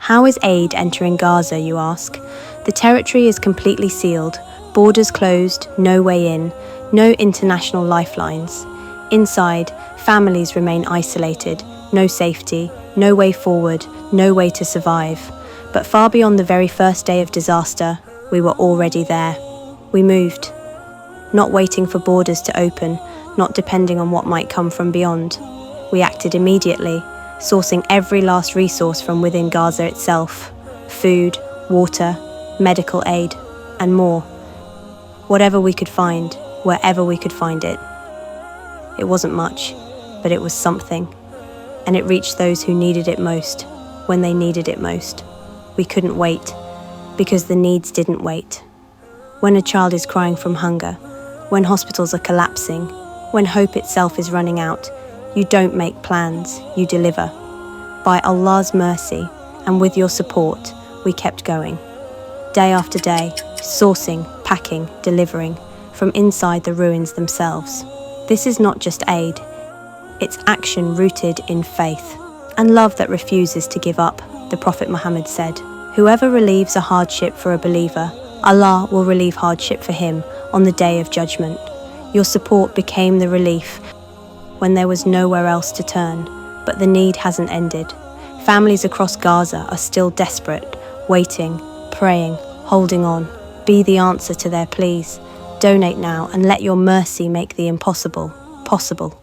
How is aid entering Gaza, you ask? The territory is completely sealed, borders closed, no way in, no international lifelines. Inside, families remain isolated, no safety, no way forward, no way to survive. But far beyond the very first day of disaster, we were already there. We moved. Not waiting for borders to open, not depending on what might come from beyond. We acted immediately, sourcing every last resource from within Gaza itself: food, water, medical aid, and more. Whatever we could find, wherever we could find it. It wasn't much, but it was something. And it reached those who needed it most, when they needed it most. We couldn't wait, because the needs didn't wait. When a child is crying from hunger, when hospitals are collapsing, when hope itself is running out, you don't make plans, you deliver. By Allah's mercy, and with your support, we kept going. Day after day, sourcing, packing, delivering, from inside the ruins themselves. This is not just aid, it's action rooted in faith, and love that refuses to give up, the Prophet Muhammad said. Whoever relieves a hardship for a believer, Allah will relieve hardship for him on the day of judgment. Your support became the relief when there was nowhere else to turn, but the need hasn't ended. Families across Gaza are still desperate, waiting, praying, holding on. Be the answer to their pleas. Donate now and let your mercy make the impossible possible.